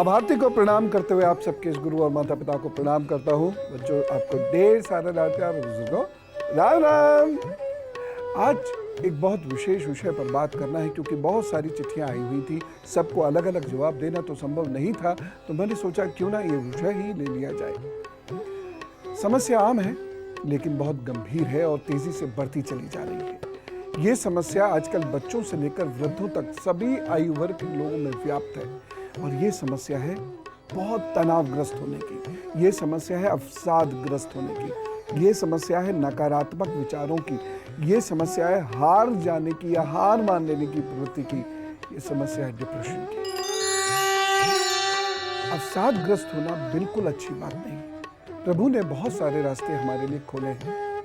माँ भारती को प्रणाम करते हुए आप सबके इस गुरु और माता पिता को प्रणाम करता हूँ। बच्चों, आपको ढेर सारा लाड प्यार बुजुर्गों, राम राम। आज एक बहुत विशेष विषय पर बात करना है, क्योंकि बहुत सारी चिट्ठियां आई हुई थी, सबको अलग अलग जवाब देना तो संभव नहीं था, तो मैंने सोचा क्यों ना ये विषय ही ले लिया जाए। समस्या आम है, लेकिन बहुत गंभीर है और तेजी से बढ़ती चली जा रही है। ये समस्या आजकल बच्चों से लेकर वृद्धों तक सभी आयु वर्ग के लोगों में व्याप्त है, और ये समस्या है बहुत तनावग्रस्त होने की, ये समस्या है अवसादग्रस्त होने की, ये समस्या है नकारात्मक विचारों की, ये समस्या है हार जाने की या हार मान लेने की प्रवृत्ति की, ये समस्या है डिप्रेशन की। अवसादग्रस्त होना बिल्कुल अच्छी बात नहीं है। प्रभु ने बहुत सारे रास्ते हमारे लिए खोले हैं,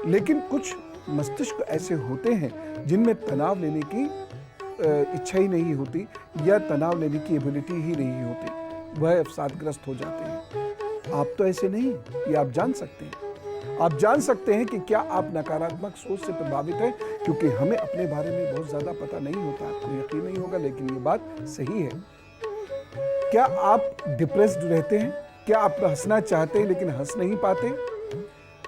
लेकिन कुछ मस्तिष्क ऐसे होते हैं जिनमें तनाव लेने की इच्छा ही नहीं होती या तनाव लेने की एबिलिटी ही नहीं होती, वह अवसादग्रस्त हो जाते हैं। आप तो ऐसे नहीं, ये आप जान सकते हैं। आप जान सकते हैं कि क्या आप नकारात्मक सोच से प्रभावित हैं, क्योंकि हमें अपने बारे में बहुत ज्यादा पता नहीं होता। आपको यकीन नहीं होगा, लेकिन ये बात सही है। क्या आप डिप्रेस्ड रहते हैं? क्या आप हंसना चाहते हैं लेकिन हंस नहीं पाते?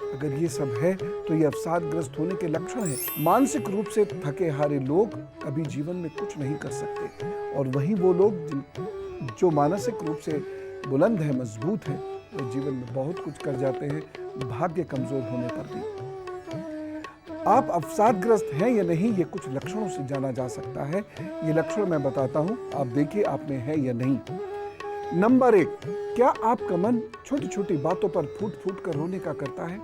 अगर ये सब है तो ये अवसादग्रस्त होने के लक्षण हैं। मानसिक रूप से थके हारे लोग कभी जीवन में कुछ नहीं कर सकते, और वहीं वो लोग जो मानसिक रूप से बुलंद है, मजबूत है, वो जीवन में बहुत कुछ कर जाते हैं, भाग्य कमजोर होने पर भी। आप अवसादग्रस्त हैं या नहीं, ये कुछ लक्षणों से जाना जा सकता है। ये लक्षण मैं बताता हूं, आप देखिए आप में है या नहीं। नंबर 1, क्या आपका मन छोटी छोटी बातों पर फूट फूट कर रोने का करता है?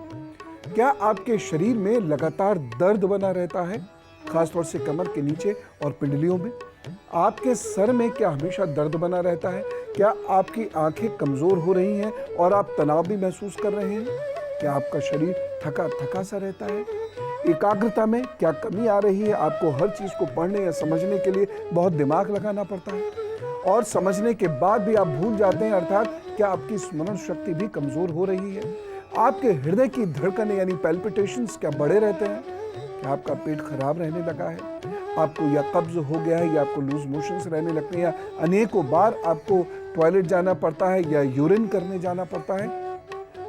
क्या आपके शरीर में लगातार दर्द बना रहता है, खासतौर से कमर के नीचे और पिंडलियों में? आपके सर में क्या हमेशा दर्द बना रहता है? क्या आपकी आंखें कमजोर हो रही हैं और आप तनाव भी महसूस कर रहे हैं? क्या आपका शरीर थका थका सा रहता है? एकाग्रता में क्या कमी आ रही है? आपको हर चीज को पढ़ने या समझने के लिए बहुत दिमाग लगाना पड़ता है, और समझने के बाद भी आप भूल जाते हैं, अर्थात क्या आपकी स्मरण शक्ति भी कमजोर हो रही है? आपके हृदय की धड़कनें यानी पैल्पिटेशंस क्या बढ़े रहते हैं? क्या आपका पेट खराब रहने लगा है? आपको या कब्ज हो गया है, या आपको लूज मोशंस रहने लगते हैं, या अनेकों बार आपको टॉयलेट जाना पड़ता है या यूरिन करने जाना पड़ता है?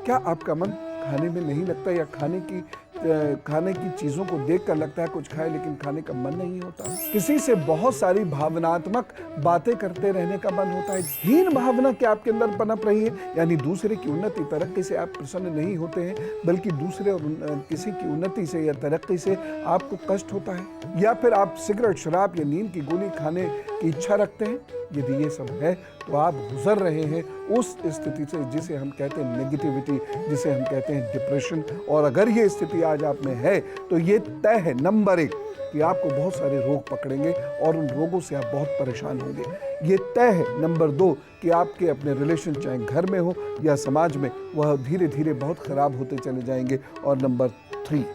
क्या आपका मन खाने में नहीं लगता, या खाने की चीजों को देखकर लगता है कुछ खाए, लेकिन खाने का मन नहीं होता? किसी से बहुत सारी भावनात्मक बातें करते रहने का मन होता है? हीन भावना क्या आपके अंदर पनप रही है, यानी दूसरे की उन्नति तरक्की से आप प्रसन्न नहीं होते हैं, बल्कि दूसरे और किसी की उन्नति से या तरक्की से आपको कष्ट होता है? या फिर आप सिगरेट, शराब या नींद की गोली खाने की इच्छा रखते हैं? यदि ये सब है तो आप गुजर रहे हैं उस स्थिति से जिसे हम कहते हैं नेगेटिविटी, जिसे हम कहते हैं डिप्रेशन। और अगर ये स्थिति आज आप में है तो ये तय है, नंबर 1, कि आपको बहुत सारे रोग पकड़ेंगे और उन रोगों से आप बहुत परेशान होंगे। ये तय है, नंबर 2, कि आपके अपने रिलेशन, चाहे घर में हो या समाज में, वह धीरे धीरे बहुत खराब होते चले जाएंगे। और नंबर 3,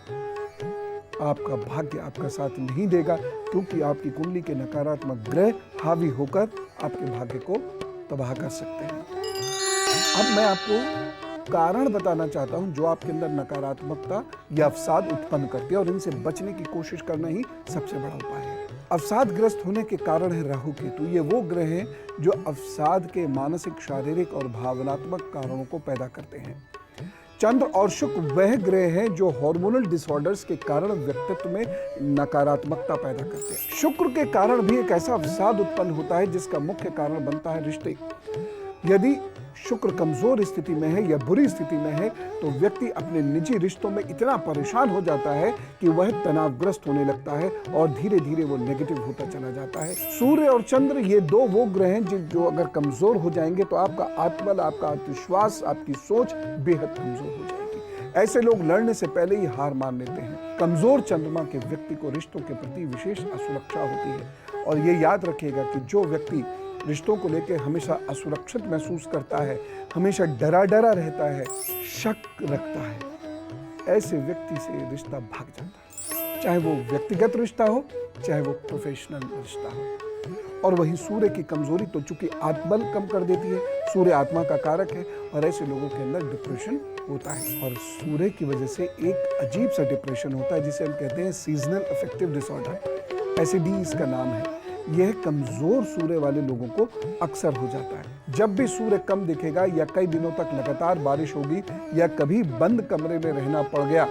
आपका भाग्य आपका साथ नहीं देगा, क्योंकि आपकी कुंडली के नकारात्मक ग्रह हावी होकर आपके भाग्य को तबाह कर सकते हैं। अब मैं आपको कारण बताना चाहता हूं जो आपके अंदर नकारात्मकता या अवसाद उत्पन्न करती है, और इनसे बचने की कोशिश करना ही सबसे बड़ा उपाय है। अवसादग्रस्त होने के कारण है राहु केतु। ये वो ग्रह हैं जो अवसाद के मानसिक, शारीरिक और भावनात्मक कारणों को पैदा करते हैं। चंद्र और शुक्र वह ग्रह हैं जो हार्मोनल डिसऑर्डर्स के कारण व्यक्तित्व में नकारात्मकता पैदा करते हैं। शुक्र के कारण भी एक ऐसा अवसाद उत्पन्न होता है जिसका मुख्य कारण बनता है रिश्ते। यदि शुक्र कमजोर स्थिति में है या बुरी स्थिति में है तो व्यक्ति अपने निजी रिश्तों में इतना परेशान हो जाता है कि वह तनावग्रस्त होने लगता है और धीरे धीरे वो नेगेटिव होता चला जाता है। सूर्य और चंद्र ये दो वो ग्रह हैं जो अगर कमजोर हो जाएंगे तो आपका आत्मबल, आपका आत्मविश्वास, आपकी सोच बेहद कमजोर हो जाएगी। ऐसे लोग लड़ने से पहले ही हार मान लेते हैं। कमजोर चंद्रमा के व्यक्ति को रिश्तों के प्रति विशेष असुरक्षा होती है, और ये याद रखिएगा कि जो व्यक्ति रिश्तों को लेकर हमेशा असुरक्षित महसूस करता है, हमेशा डरा डरा रहता है, शक रखता है, ऐसे व्यक्ति से रिश्ता भाग जाता है, चाहे वो व्यक्तिगत रिश्ता हो, चाहे वो प्रोफेशनल रिश्ता हो। और वही सूर्य की कमजोरी तो चूंकि आत्मबल कम कर देती है, सूर्य आत्मा का कारक है, और ऐसे लोगों के अंदर डिप्रेशन होता है। और सूर्य की वजह से एक अजीब सा डिप्रेशन होता है जिसे हम कहते हैं सीजनल अफेक्टिव डिसऑर्डर, एसिडी इसका नाम है। यह कमजोर सूर्य वाले लोगों को अक्सर हो जाता है। जब भी सूर्य कम दिखेगा या कई दिनों तक लगातार बारिश होगी या कभी बंद कमरे में रहना पड़ गया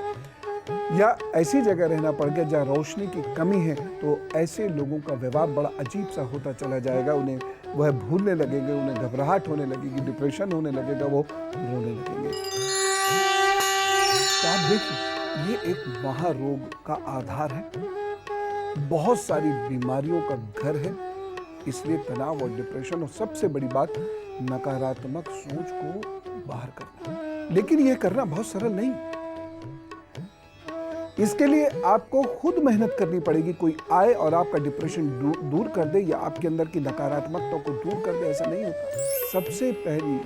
या ऐसी जगह रहना पड़ गया जहाँ रोशनी की कमी है, तो ऐसे लोगों का व्यवहार बड़ा अजीब सा होता चला जाएगा। उन्हें वह भूलने लगेंगे, उन्हें घबराहट होने लगेगी, डिप्रेशन होने लगेगा, वो रोने लगेंगे। तो आप देखिए, ये एक महारोग का आधार है, बहुत सारी बीमारियों का घर है। इसलिए तनाव और डिप्रेशन और सबसे बड़ी बात नकारात्मक सोच को बाहर करना। लेकिन यह करना बहुत सरल नहीं। इसके लिए आपको खुद मेहनत करनी पड़ेगी। कोई आए और आपका डिप्रेशन दूर कर दे या आपके अंदर की नकारात्मकता को दूर कर दे, ऐसा नहीं होता। सबसे पहली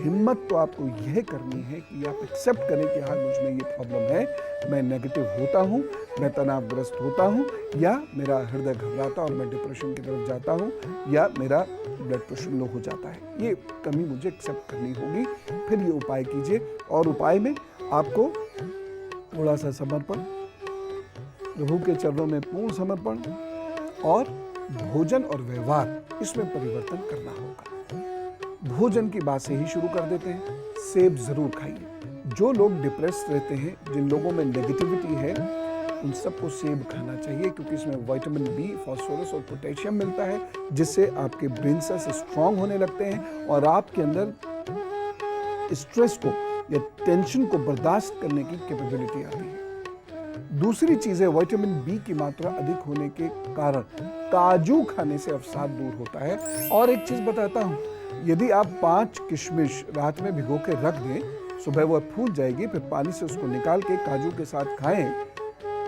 हिम्मत तो आपको यह करनी है कि आप एक्सेप्ट करें कि हाँ, मुझ में ये प्रॉब्लम है, मैं नेगेटिव होता हूँ, मैं तनावग्रस्त होता हूँ, या मेरा हृदय घबराता और मैं डिप्रेशन की तरफ जाता हूँ, या मेरा ब्लड प्रेशर लो हो जाता है। ये कमी मुझे एक्सेप्ट करनी होगी। फिर ये उपाय कीजिए। और उपाय में आपको थोड़ा सा समर्पण, प्रभु के चरणों में पूर्ण समर्पण और भोजन और व्यवहार, इसमें परिवर्तन करना होगा। भोजन की बात से ही शुरू कर देते हैं। सेब जरूर खाइए। जो लोग डिप्रेस रहते हैं, जिन लोगों में नेगेटिविटी है, उन सबको सेब खाना चाहिए, क्योंकि इसमें विटामिन बी, फास्फोरस और पोटेशियम मिलता है, जिससे आपके ब्रेन सेल्स स्ट्रांग होने लगते हैं और आपके अंदर स्ट्रेस को या टेंशन को बर्दाश्त करने की कैपेबिलिटी आती है। दूसरी चीज है, विटामिन बी की मात्रा अधिक होने के कारण काजू खाने से अवसाद दूर होता है। और एक चीज बताता हूं, यदि आप 5 किशमिश रात में भिगो के रख दें, सुबह वह फूल जाएगी, फिर पानी से उसको निकाल के काजू के साथ खाएं,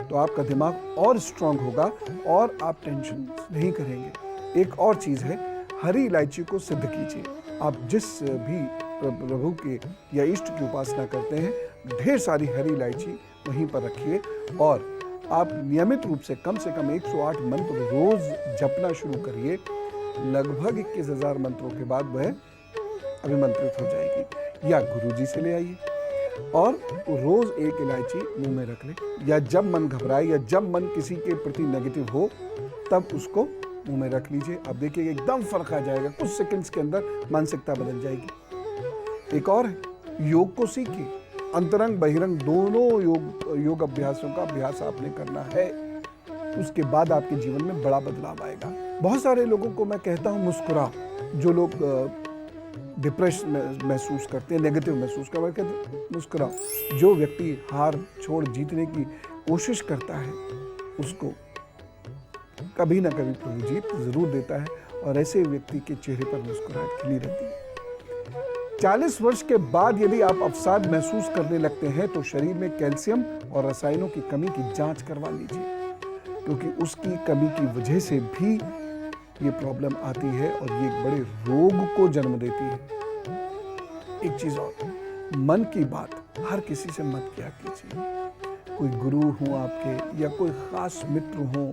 तो आपका दिमाग और स्ट्रांग होगा और आप टेंशन नहीं करेंगे। एक और चीज है, हरी इलायची को सिद्ध कीजिए। आप जिस भी प्रभु के या इष्ट की उपासना करते हैं, ढेर सारी हरी इलायची वहीं पर रखिए और आप नियमित रूप से कम 108 मंत्र रोज जपना शुरू करिए। लगभग 21,000 मंत्रों के बाद वह अभिमंत्रित हो जाएगी। या गुरुजी से ले आइए और रोज एक इलायची मुंह में रख ले, या जब मन घबराए या जब मन किसी के प्रति नेगेटिव हो, तब उसको मुंह में रख लीजिए। आप देखिए एकदम फर्क आ जाएगा। कुछ सेकंड्स के अंदर मानसिकता बदल जाएगी। एक और है, योग को सीखिए। अंतरंग बहिरंग दोनों योग अभ्यासों का अभ्यास आपने करना है। उसके बाद आपके जीवन में बड़ा बदलाव आएगा। बहुत सारे लोगों को मैं कहता हूं, मुस्कुराओ। जो लोग डिप्रेस महसूस करते हैं, नेगेटिव महसूस करते हैं, मुस्कुराओ। जो व्यक्ति हार छोड़ जीतने की कोशिश करता है, उसको कभी ना कभी प्रभु जीत जरूर देता है और ऐसे व्यक्ति के चेहरे पर मुस्कुराहट खिली रहती है। 40 वर्ष के बाद यदि आप अवसाद महसूस करने लगते हैं, तो शरीर में कैल्शियम और रसायनों की कमी की जांच करवा लीजिए, क्योंकि उसकी कमी की वजह से भी ये प्रॉब्लम आती है और ये एक बड़े रोग को जन्म देती है। एक चीज और, मन की बात हर किसी से मत किया कीजिए। कोई गुरु हो आपके या कोई खास मित्र हो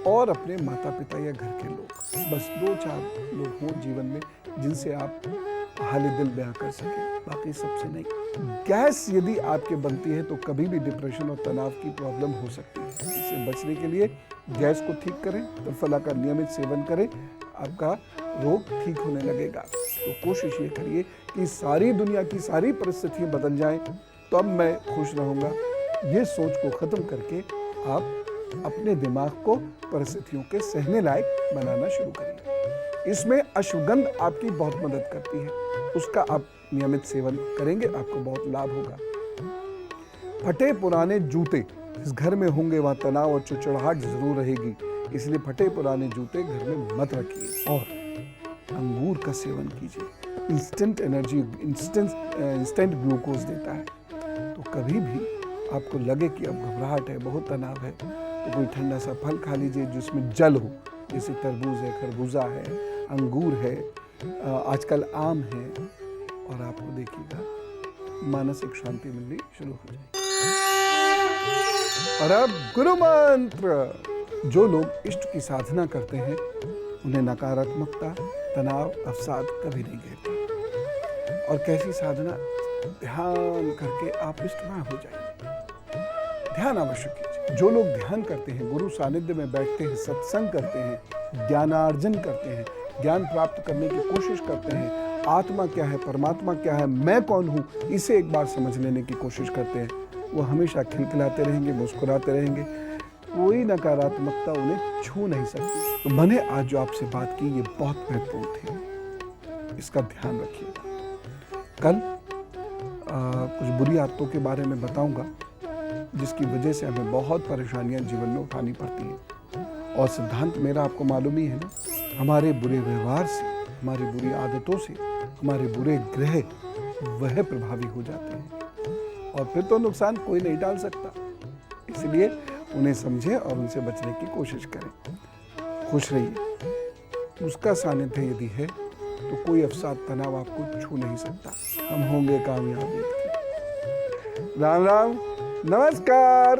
और अपने माता पिता या घर के लोग, बस 2-4 लोग हों जीवन में जिनसे आप हाल दिल बयां कर सके, बाकी सबसे नहीं। गैस यदि आपके बनती है तो कभी भी डिप्रेशन और तनाव की प्रॉब्लम हो सकती है। इससे बचने के लिए गैस को ठीक करें, त्रिफला का नियमित सेवन करें, आपका रोग ठीक होने लगेगा। तो कोशिश ये करिए कि सारी दुनिया की सारी परिस्थितियां बदल जाएं, तो अब मैं खुश रहूंगा। ये सोच को खत्म करके आप अपने दिमाग को परिस्थितियों के सहने लायक बनाना शुरू करिए। इसमें अश्वगंध आपकी बहुत मदद करती है। उसका आप नियमित सेवन करेंगे, आपको बहुत लाभ होगा। फटे पुराने जूते जिस घर में होंगे वहां तनाव और चिड़चिड़ाहट जरूर रहेगी, इसलिए फटे पुराने जूते घर में मत रखिए। और अंगूर का सेवन कीजिए। इंस्टेंट एनर्जी, इंस्टेंट ग्लूकोज देता है। तो कभी भी आपको लगे कि अब घबराहट है, बहुत तनाव है, तो कोई ठंडा सा फल खा लीजिए जिसमें जल हो, जैसे तरबूज है, खरबूजा है, अंगूर है, आजकल आम है, और आपको देखिएगा मानसिक शांति मिलनी शुरू हो जाएगी। और अब गुरु मंत्र। जो लोग इष्ट की साधना करते हैं, उन्हें नकारात्मकता, तनाव, अवसाद कभी नहीं घेरता। और कैसी साधना? ध्यान करके आप इष्टमय हो जाएंगे। ध्यान अवश्य कीजिए। जो लोग ध्यान करते हैं, गुरु सानिध्य में बैठते हैं, सत्संग करते हैं, ज्ञानार्जन करते हैं, ज्ञान प्राप्त करने की कोशिश करते हैं, आत्मा क्या है, परमात्मा क्या है, मैं कौन हूँ, इसे एक बार समझ लेने की कोशिश करते हैं, वो हमेशा खिलखिलाते रहेंगे, मुस्कुराते रहेंगे, कोई नकारात्मकता उन्हें छू नहीं सकती। तो मैंने आज जो आपसे बात की ये बहुत महत्वपूर्ण थी, इसका ध्यान रखिएगा। कल कुछ बुरी आदतों के बारे में बताऊंगा जिसकी वजह से हमें बहुत परेशानियां जीवन में उठानी पड़ती हैं। और सिद्धांत मेरा आपको मालूम ही है ना, हमारे बुरे व्यवहार से, हमारी बुरी आदतों से, हमारे बुरे ग्रह वह प्रभावी हो जाते हैं और फिर तो नुकसान कोई नहीं टाल सकता। इसलिए उन्हें समझें और उनसे बचने की कोशिश करें। खुश रहिए। उसका सानिध्य यदि है तो कोई अवसाद तनाव आपको छू नहीं सकता। हम होंगे कामयाब। राम राम, नमस्कार।